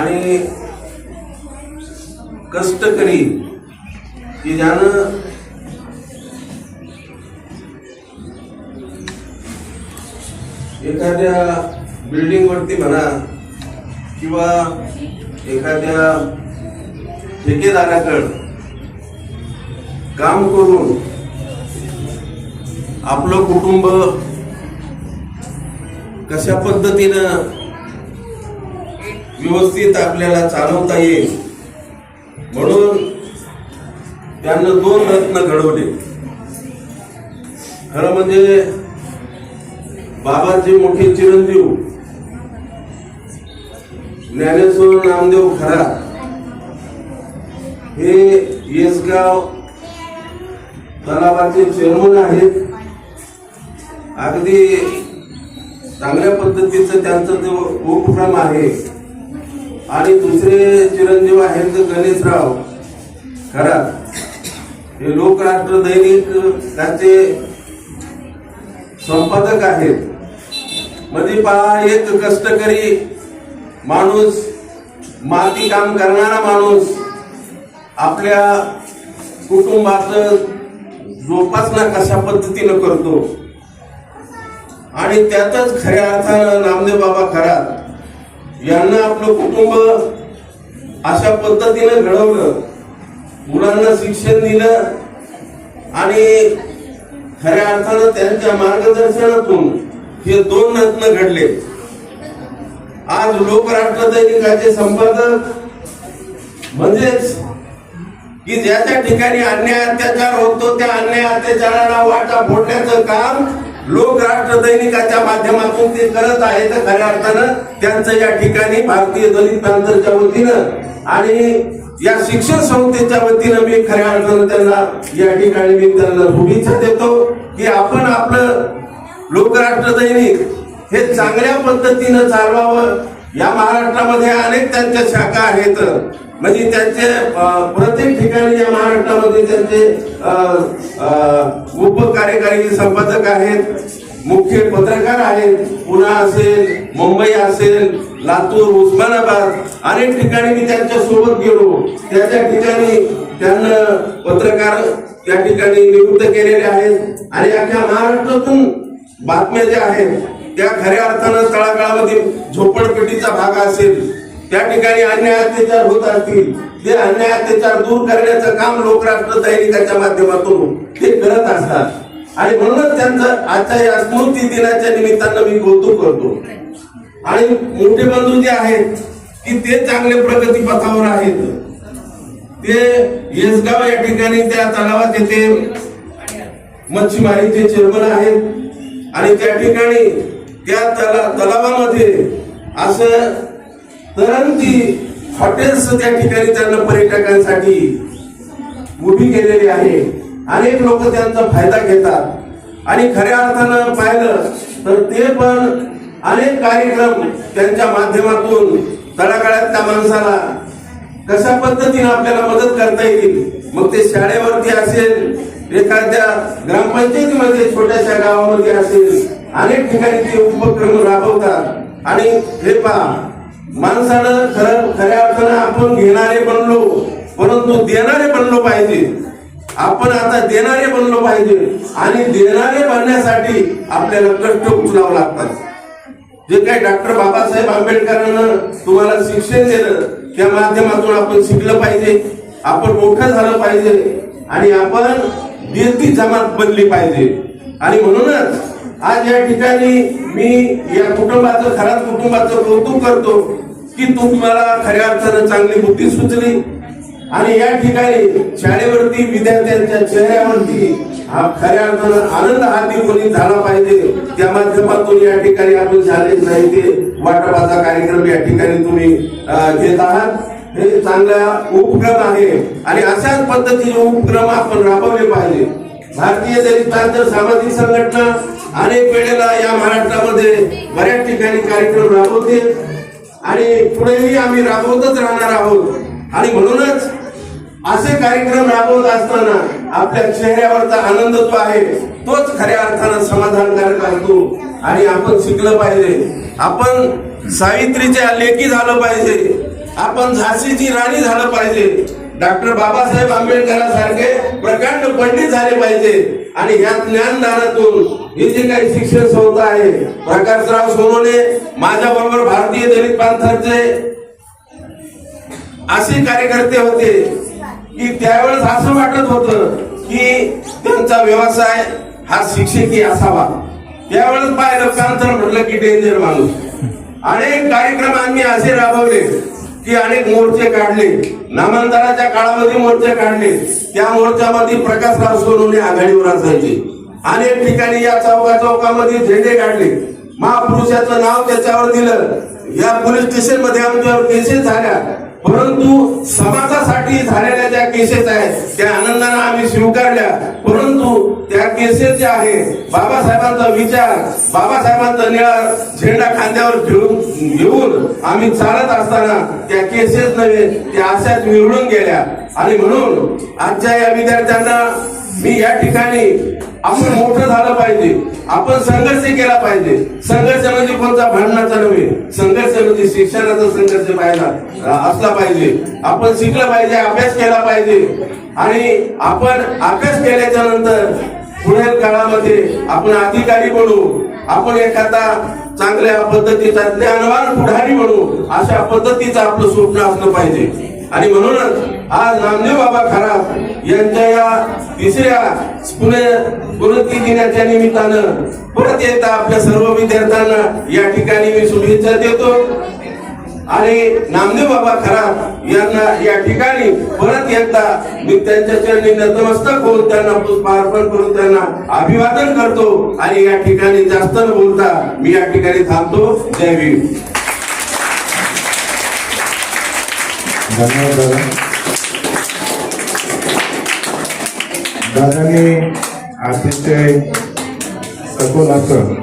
आणि कष्टकरी की ज्यानं एखाद्या बिल्डिंग वरती म्हणा किंवा एखाद्या ठेकेदाराकडे काम करून आपलं कुटुंब कशा पद्धतीनं व्यवस्थित आपल्याला चालवता येईल म्हणून त्यांना 2 रत्न घडवले. खरं म्हणजे बाबाचे मोठे चिरंजीव ज्ञानेश्वर नामदेव खरात हे येसगाव तलावाचे चेअरमन आहेत. अगदी चांगल्या पद्धतीचं त्यांचं ते उपक्रम आहे. आणि दुसरे चिरंजीव आहेत गणेशराव खरात, हे लोकराष्ट्र दैनिक त्याचे संपादक आहेत. मध्ये पहा, एक कष्टकरी माणूस, माती काम करणारा माणूस आपल्या कुटुंबाचं जोपासना कशा पद्धतीनं करतो आणि त्यातच खऱ्या अर्थानं नामदेव बाबा खरात यांना आपलं कुटुंब अशा पद्धतीनं घडवलं, मुलांना शिक्षण दिलं आणि खऱ्या अर्थानं त्यांच्या मार्गदर्शनातून हे 2 रत्न घडले. आज लोकराष्ट्र दैनिकाचे संपादक म्हणजेच की ज्याच्या ठिकाणी अन्याय अत्याचार होतो त्या अन्याय अत्याचाराला वाटा फोडण्याचं काम लोकराष्ट्र दैनिकाच्या माध्यमातून ते करत आहेत. खऱ्या अर्थानं त्यांचं या ठिकाणी भारतीय दलित पॅंथरच्या वतीनं आणि या शिक्षण संस्थेच्या वतीनं मी खऱ्या अर्थानं त्यांना या ठिकाणी मी त्यांना शुभेच्छा देतो की आपण आपलं लोकराष्ट्र दैनिक हे चांगल्या पद्धतीनं चालवावं. या महाराष्ट्रामध्ये अनेक त्यांच्या शाखा आहेत, म्हणजे त्यांचे प्रत्येक ठिकाणी या महाराष्ट्रामध्ये त्यांचे उपकार्यकारी संपादक आहेत, मुख्य पत्रकार आहेत. पुणे असेल, मुंबई असेल, लातूर, उस्मानाबाद अनेक ठिकाणी मी त्यांच्या सोबत गेलो. त्या ठिकाणी त्यांना पत्रकार त्या ठिकाणी नियुक्त केलेले आहेत आणि अख्ख्या महाराष्ट्रातून बातम्या ज्या आहेत त्या खऱ्या अर्थानं तळागाळामध्ये झोपडपट्टीचा भाग असेल, त्या ठिकाणी अन्याय अत्याचार होत असतील, ते अन्याय अत्याचार दूर करण्याचं काम लोकराष्ट्र दैनिकाच्या माध्यमातून ते करत असतात. आणि म्हणूनच त्यांचं आजच्या या स्मृती दिनाच्या निमित्तानं मी कौतुक करतो. आणि मोठे बंधू जे आहेत की ते चांगले प्रगती पथावर आहेत. ते येसगाव या ठिकाणी त्या तलावात येथे मच्छीमारीचे चेअरमन आहेत आणि त्या ठिकाणी त्या तलावामध्ये असं तरंगी हॉटेल्स त्या ठिकाणी त्यांना पर्यटकांसाठी उभी केलेली आहे. अनेक लोक त्यांचा फायदा घेतात आणि खऱ्या अर्थानं पाहिलं तर ते पण अनेक कार्यक्रम त्यांच्या माध्यमातून तळागाळातल्या माणसाला कशा पद्धतीने आपल्याला मदत करता येईल, मग ते शाळेवरती असेल, एखाद्या ग्रामपंचायतीमध्ये छोट्याशा गावामध्ये असेल, अनेक ठिकाणी ते उपक्रम राबवतात. आणि हे पहा, माणसानं खऱ्या अर्थानं आपण घेणारे बनलो परंतु देणारे बनलो पाहिजे. आपण आता देणारे बनलो पाहिजे आणि देणारे बनण्यासाठी आपल्याला कष्ट उचलावं लागतात. जे काही डॉक्टर बाबासाहेब आंबेडकरांना तुम्हाला शिक्षण दिलं त्या माध्यमातून आपण शिकलं पाहिजे, आपण मोठं झालं पाहिजे आणि आपण देती जमात बनली पाहिजे. आणि म्हणूनच आज या ठिकाणी मी या कुटुंबाचं, खरात कुटुंबाचं कौतुक करतो की तुम्हाला खऱ्या अर्थानं चांगली बुद्धी सुचली आणि या ठिकाणी शाळेवरती विद्यार्थ्यांच्या चेहऱ्यावरती खऱ्या अर्थानं आनंद हा दिवशी झाला पाहिजे. त्या माध्यमातून या ठिकाणी आपण शाळेत नाही ते वाटपाचा कार्यक्रम या ठिकाणी तुम्ही घेत आहात. हे चांगला उपक्रम आहे आणि अशाच पद्धतीचे उपक्रम आपण राबवले पाहिजे. भारतीय दलित पॅंथर सामाजिक संघटना अनेक वेळेला या महाराष्ट्रामध्ये बऱ्याच ठिकाणी कार्यक्रम राबवते आणि पुढेही आम्ही राबवतच राहणार आहोत. आणि म्हणूनच असे कार्यक्रम राबवत असताना आपल्या चेहऱ्यावरचा आनंद जो आहे तोच खऱ्या अर्थानं समाधानकारक असतो. आणि आपण शिकलं पाहिजे, आपण सावित्रीच्या लेखी झालं पाहिजे. आपण झाशीची राणी झालं पाहिजे. डॉक्टर बाबासाहेब आंबेडकरांसारखे प्रकांड पंडित झाले पाहिजे. आणि या ज्ञानदानातून ही जी काही शिक्षण संस्था आहे, प्रकाशराव सोनवणे माझ्या बरोबर भारतीय दलित पंथाचे असे कार्यकर्ते होते की त्यावेळेस असं वाटत होतं की त्यांचा व्यवसाय हा शिक्षकी असावा. त्यावेळेस पाहिलं पंथ म्हटलं की डेंजर माणूस. अनेक कार्यक्रम आम्ही असे राबवले की अनेक मोर्चे काढले. नामांतराच्या काळामध्ये मोर्चे काढले. त्या मोर्चामध्ये प्रकाशराव सोनवणे आघाडीवर असायचे. अनेक ठिकाणी या चौकामध्ये झेंडे काढले. महापुरुषाचं नाव त्याच्यावर दिलं. या पोलीस स्टेशन मध्ये आमच्यावर केसेस झाल्या, परंतु समाजासाठी झालेल्या ज्या केसेस आहेत त्या आनंदाने आम्ही स्वीकारल्या. परंतु त्या केसेस ज्या आहे, बाबासाहेबांचा विचार, बाबासाहेबांचा निळा झेंडा खांद्यावर घेऊन आम्ही चालत असताना त्या केसेस नव्हे त्या अशाच विरळून गेल्या. आणि म्हणून आजच्या या विद्यार्थ्यांना मी या ठिकाणी आपण मोठं झालं पाहिजे, आपण संघर्ष केला पाहिजे. संघर्ष म्हणजे कोणता भांडणाचा नव्हे, संघर्ष म्हणजे शिक्षणाचा संघर्ष पाहिला असला पाहिजे. आपण शिकलं पाहिजे, अभ्यास केला पाहिजे. आणि आपण अभ्यास केल्याच्या नंतर पुढील काळामध्ये आपण अधिकारी बनू, आपण एखादा चांगल्या पद्धतीचा ज्ञानवान पुढारी बनू, अशा पद्धतीचं आपलं स्वप्न असलं पाहिजे. आणि म्हणूनच आज नामदेव बाबा खरात यांच्या या तिसऱ्या स्मृती दिनाच्या निमित्तानं परत एकदा आपल्या सर्व विद्यार्थ्यांना या ठिकाणी मी शुभेच्छा देतो. आणि नामदेव बाबा खरात यांना या ठिकाणी परत एकदा मी त्यांच्या चरणी नतमस्तक होऊन त्यांना पुष्पार्पण करून त्यांना अभिवादन करतो. आणि या ठिकाणी जास्त न बोलता मी या ठिकाणी थांबतो. जय भीम. धन्यवाद दादा. दादांनी अतिशय सखोल असं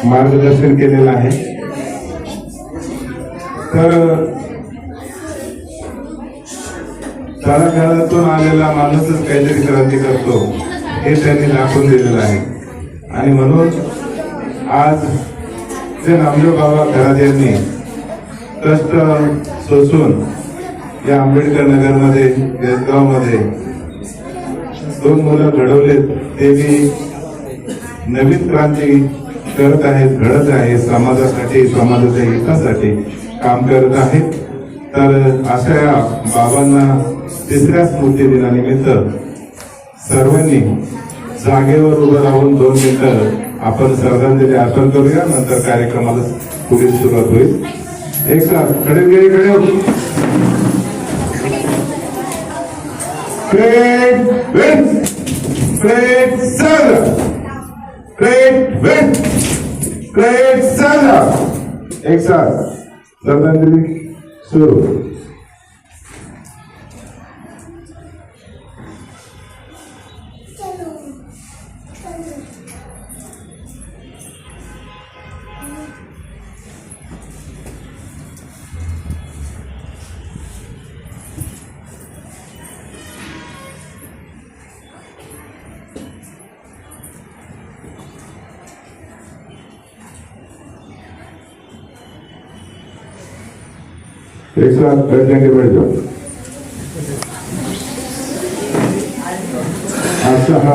मार्गदर्शन केलेलं आहे. तर तळागाळातून आलेला माणूसच काहीतरी क्रांती करतो हे त्यांनी दाखवून दिलेलं आहे. आणि म्हणून आज जे नामदेव बाबा खरात यांनी कष्ट सोसून या आंबेडकर नगरमध्ये, देसगावमध्ये 2 मुलं घडवलेत, ते बी नवीन क्रांती करत आहेत, घडत आहे, समाजासाठी, समाजाच्या हितासाठी काम करत आहेत. तर अशा बाबांना तिसऱ्या स्मृती दिनानिमित्त सर्वांनी जागेवर उभं राहून 2 मिनिटं आपण श्रद्धांजली अर्पण करूया. नंतर कार्यक्रमाला पुढील सुरुवात होईल. एक साथ खडे एक साथ श्रद्धांजली सुरू. एक साथ बैठ जाएंगे, बैठ जाओ. आजचा हा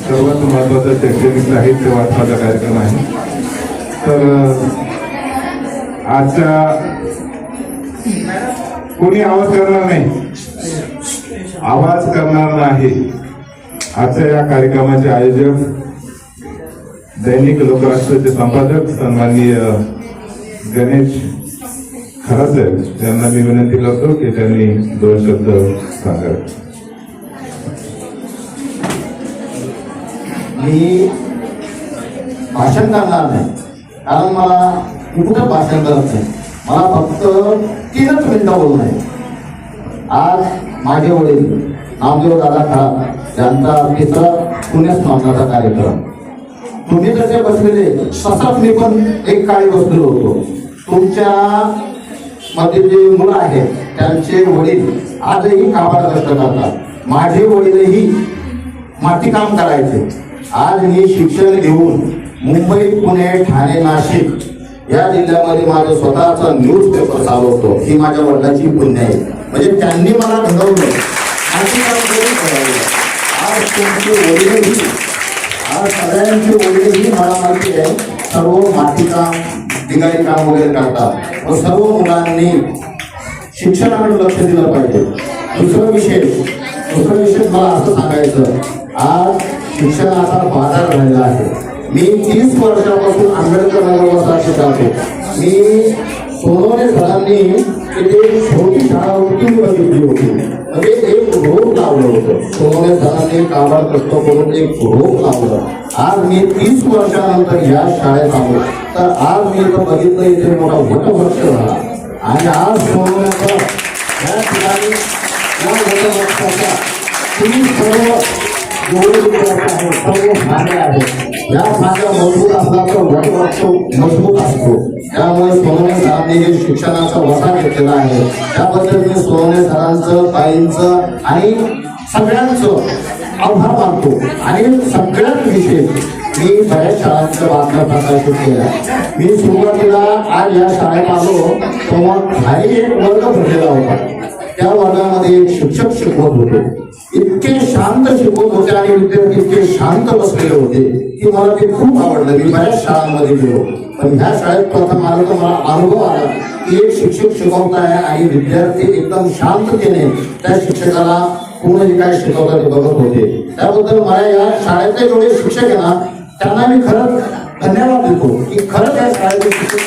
सर्वात महत्वाचा शैक्षणिक साहित्य वाचनाचा कार्यक्रम आहे. तर आजच्या कोणी आवाज करणार नाही, आवाज करणार नाही. आजच्या या कार्यक्रमाचे आयोजक दैनिक लोकराष्ट्राचे संपादक सन्माननीय गणेश खरात यांना मी विनंती करतो की त्यांनी 2 शब्द सांगावे. मी भाषण करणार नाही, कारण मला मी कुठं भाषण करत नाही. मला फक्त 3च मिनिटं बोलू नये. आज माझे वडील नामदेव दादा खरात यांचा 3रा पुण्यस्मरणाचा कार्यक्रम. तुम्ही जसे बसलेले तसाच मी पण एक काळी बसलेलो होतो. तुमच्या मध्ये जे मुलं आहेत त्यांचे वडील आजही काबाड कष्ट करतात. माझे वडीलही माती काम करायचे. आज मी शिक्षण घेऊन मुंबई, पुणे, ठाणे, नाशिक या जिल्ह्यामध्ये माझं स्वतःचा न्यूज पेपर चालवतो, ही माझ्या वडिलांची पुण्य आहे. म्हणजे त्यांनी मला घडवलं. आज तुमचे वडीलही, आज सगळ्यांचे वडीलही मला माहिती आहे सर्व मातीकाम दिगाई काम वगैरे करतात. व सर्व मुलांनी शिक्षणाकडे लक्ष दिलं पाहिजे. दुसरं विशेष मला असं सांगायचं, आज शिक्षणाचा बाजार राहिला आहे. मी 30 वर्षापासून आंबेडकर नगरवसाहतीत जातो. मी सोनवणे सरांनी तिथे छोटी शाळा होती बघितली होती, म्हणजे एक रोप लावलं होतं. सोनवणे सरांनी काबाड कष्ट करून एक रोप लावलं. आज मी 30 वर्षानंतर या शाळेत आलो, तर आज मी इथं बघितलं इथे मोठा वटवृक्ष झाला. आणि आज सोनवण्याचा या ठिकाणी या वटवृक्षाच्या 30 सर्व जेवढे विद्यार्थी आहेत सर्व फांद्या आहेत. या फांद्या मजबूत असला तर वटवृक्ष मजबूत असतो. त्यामुळे सोनवणे सरांनी जे शिक्षणाचा वसा घेतलेला आहे त्याबद्दल मी सोनवणे सरांचं, ताईंचं आणि सगळ्यांचं आभार मानतो. आणि सगळ्यात विशेष मी बऱ्याच शाळांच्या बातम्या प्रकाशित केल्या. मी सुरुवातीला आज या शाळेत आलो तेव्हा खाली एक वर्ग भरलेला होता. त्या वर्गामध्ये एक शिक्षक शिकवत होते. इतके शांत शिकवत होते आणि विद्यार्थी इतके शांत बसलेले होते की मला ते खूप आवडलं. मी बऱ्याच शाळांमध्ये गेलो, पण ह्या शाळेत प्रथम आलो तर मला अनुभव आला की एक शिक्षक शिकवत आहे आणि विद्यार्थी एकदम शांततेने त्या शिक्षकाला पूर्ण जे काय शिकवतात ते बघत होते. त्याबद्दल मला या शाळेतले जेवढे शिक्षक आहे ना त्यांना मी खरंच धन्यवाद देतो की खरंच या शाळेचे शिक्षक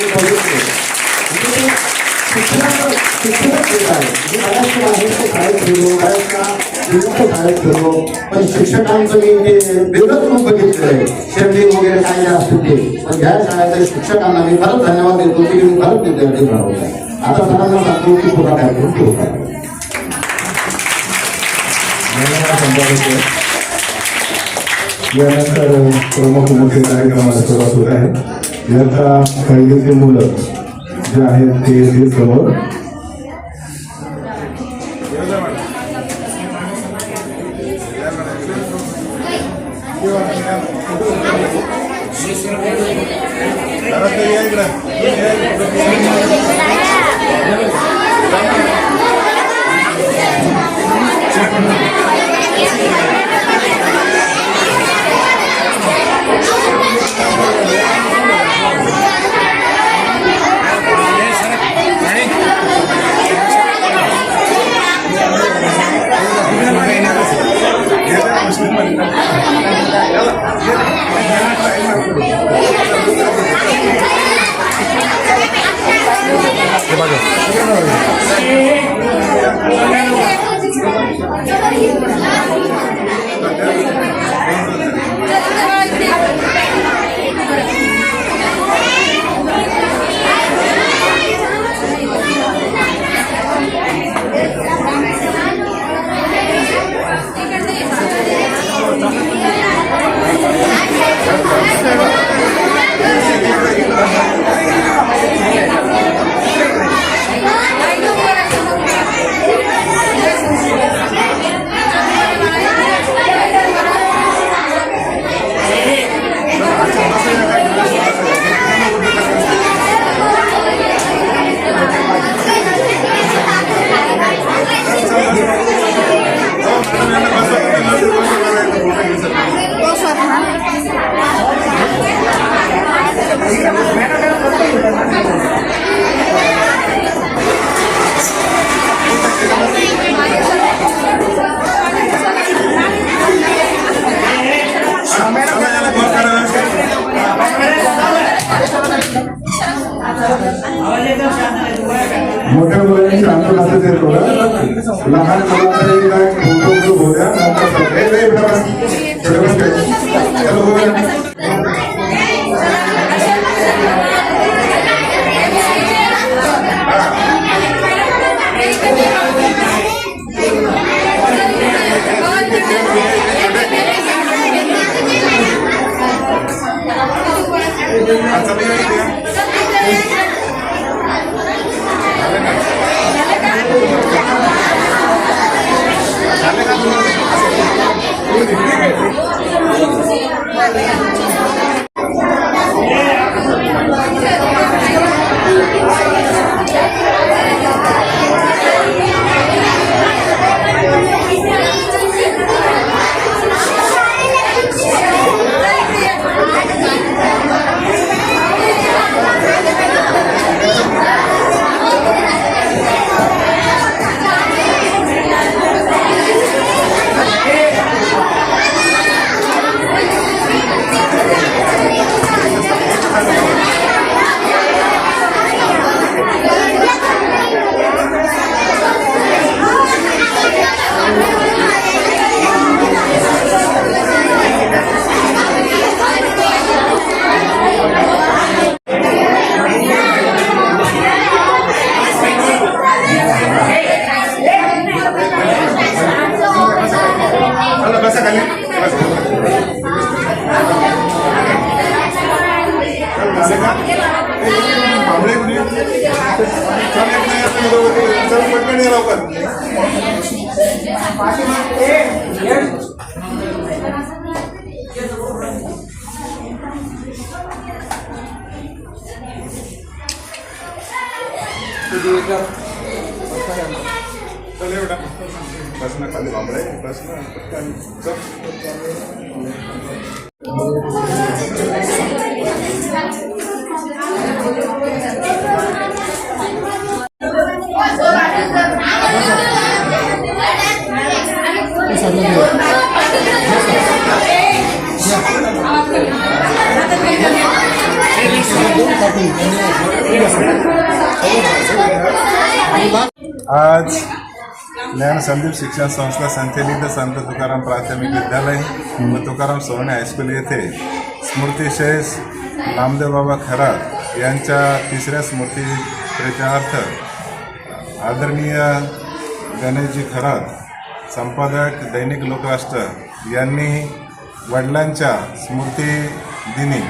पण शिक्षकांचं मी वेगळंच रूप बघितलंय. शेअरिंग वगैरे काय जे असते ते, पण या शाळेतल्या शिक्षकांना मी खरंच धन्यवाद देतो की मी खरंच विद्यार्थी घडवतो. आता सरांना सांगतो की पुन्हा काय करू यानंतर प्रमुख मुख्य कार्यक्रमाला सुरुवात होत आहे. याचा पहिलेचे मुलं जे आहेत ते समोर मोठ्या मुलांनी शांत बसायचं आहे. थोडं लहान मुलांकडे काय फोटो बोलूया आज ज्ञान संदीप शिक्षण संस्था संचलित संत तुकाराम प्राथमिक विद्यालय व तुकाराम सोहणे हायस्कूल येथे स्मृतिशेष नामदेव बाबा खरात यांच्या 3ऱ्या स्मृतिप्रीत्यर्थ आदरणीय गणेशजी खरात संपादक दैनिक लोकराष्ट्र यांनी वडिलांच्या स्मृतिदिनी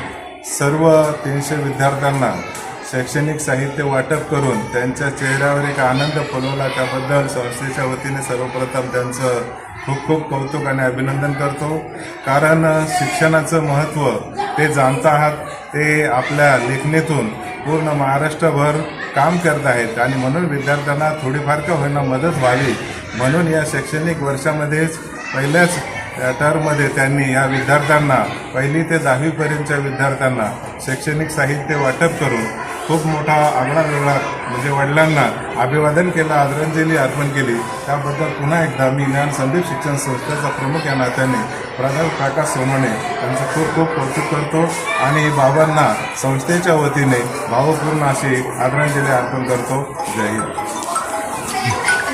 सर्व 300 विद्यार्थ्यांना शैक्षणिक साहित्य वाटप करून त्यांच्या चेहऱ्यावर एक आनंद फुलवला. त्याबद्दल संस्थेच्या वतीने सर्वप्रथम त्यांचं खूप खूप कौतुक आणि अभिनंदन करतो. कारण शिक्षणाचं महत्त्व ते जाणत आहात, ते आपल्या लेखणीतून पूर्ण महाराष्ट्रभर काम करत आहेत आणि म्हणून विद्यार्थ्यांना थोडीफार का होईना मदत व्हावी म्हणून या शैक्षणिक वर्षामध्येच पहिल्याच टर्ममध्ये त्यांनी या विद्यार्थ्यांना 1ली ते 10वीपर्यंतच्या विद्यार्थ्यांना शैक्षणिक साहित्य वाटप करून खूप मोठा आगळा वेगळा म्हणजे वडिलांना अभिवादन केलं, आदरांजली अर्पण केली. त्याबद्दल पुन्हा एकदा मी ज्ञान संदीप शिक्षण संस्थेचा प्रमुख या नात्याने प्रकाश सोनवणे यांचं खूप खूप कौतुक करतो आणि बाबांना संस्थेच्या वतीने भावपूर्ण अशी आदरांजली अर्पण करतो. जय हिंद.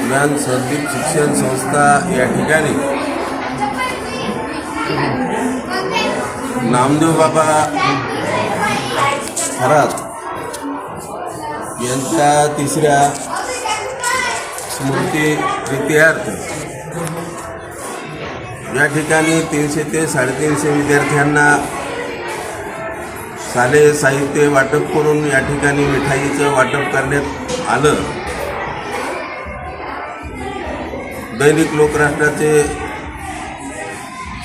ज्ञान संदीप शिक्षण संस्था या ठिकाणी नामदेव बाबा खरात यांच्या 3ऱ्या स्मृतिप्रीत्यर्थ या ठिकाणी 300 ते 350 विद्यार्थ्यांना शालेय साहित्य वाटप करून या ठिकाणी मिठाईचं वाटप करण्यात आलं. दैनिक लोकराष्ट्राचे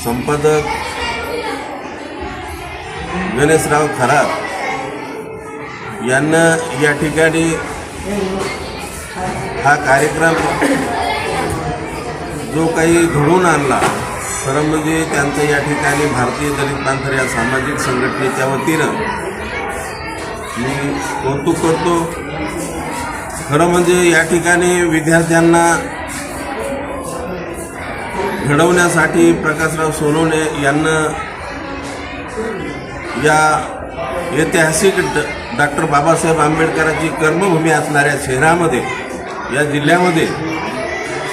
संपादक गणेशराव खरात यांना या ठिकाणी हा कार्यक्रम जो काही घडवून आणला, खरं म्हणजे त्यांचं या ठिकाणी भारतीय दलित पॅंथर या सामाजिक संघटनेच्या वतीनं मी कौतुक करतो. खरं म्हणजे या ठिकाणी विद्यार्थ्यांना घडवण्यासाठी प्रकाशराव सोनवणे यांना या ऐतिहासिक डॉक्टर बाबासाहेब आंबेडकरांची कर्मभूमी असणाऱ्या शहरामध्ये या जिल्ह्यामध्ये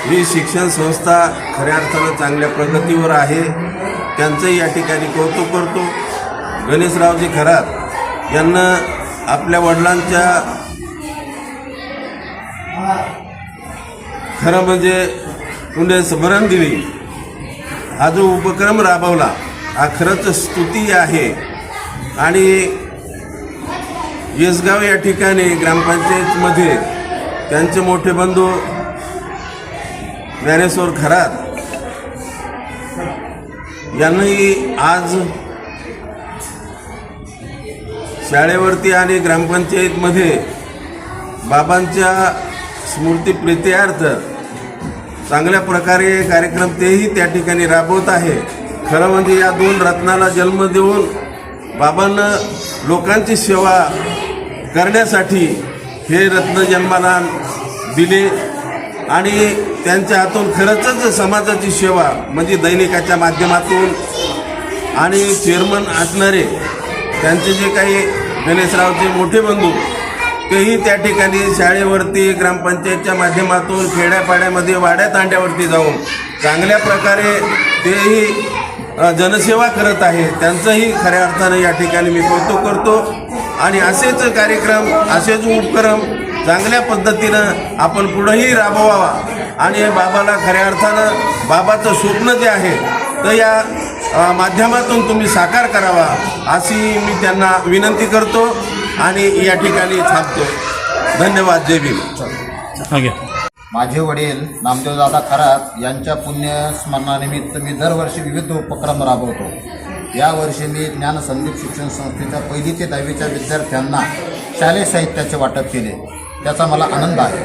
ही शिक्षण संस्था खऱ्या अर्थानं चांगल्या प्रगतीवर आहे. त्यांचंही या ठिकाणी कौतुक करतो. गणेशरावजी खरात यांना आपल्या वडिलांच्या खरं म्हणजे पुण्य स्मरण दिनी हा जो उपक्रम राबवला हा खरंच स्तुती आहे. आणि येसगाव या ठिकाणी ग्रामपंचायतमध्ये त्यांचे मोठे बंधू ज्ञानेश्वर खरात यांनाही आज शाळेवरती आणि ग्रामपंचायतमध्ये बाबांच्या स्मृतिप्रीत्यर्थ चांगल्या प्रकारे कार्यक्रम तेही त्या ठिकाणी राबवत आहे. खरं म्हणजे या 2 रत्नाला जन्म देऊन बाबांना लोकांची सेवा करण्यासाठी हे रत्न जन्माला दिले आणि त्यांच्या हातून खरंच समाजाची सेवा म्हणजे दैनिकाच्या माध्यमातून आणि चेअरमन असणारे त्यांचे जे काही गणेशरावचे मोठे बंधू तेही त्या ठिकाणी शाळेवरती ग्रामपंचायतच्या माध्यमातून खेड्यापाड्यामध्ये वाड्या तांड्यावरती जाऊन चांगल्या प्रकारे तेही जनसेवा करत आहे. त्यांचंही खऱ्या अर्थानं या ठिकाणी मी कौतुक करतो आणि असेच कार्यक्रम असेच उपक्रम चांगल्या पद्धतीनं आपण पुढेही राबवावा आणि बाबाला खऱ्या अर्थानं बाबाचं स्वप्न जे आहे तर या माध्यमातून तुम्ही साकार करावा अशी मी त्यांना विनंती करतो आणि या ठिकाणी थांबतो. धन्यवाद. जय भीम. माझे वडील नामदेवदादा खरात यांच्या पुण्यस्मरणानिमित्त मी दरवर्षी विविध उपक्रम राबवतो. यावर्षी मी ज्ञानसंदीप शिक्षण संस्थेच्या 1ली ते 10वीच्या विद्यार्थ्यांना शालेय साहित्याचे वाटप केले. त्याचा मला आनंद आहे.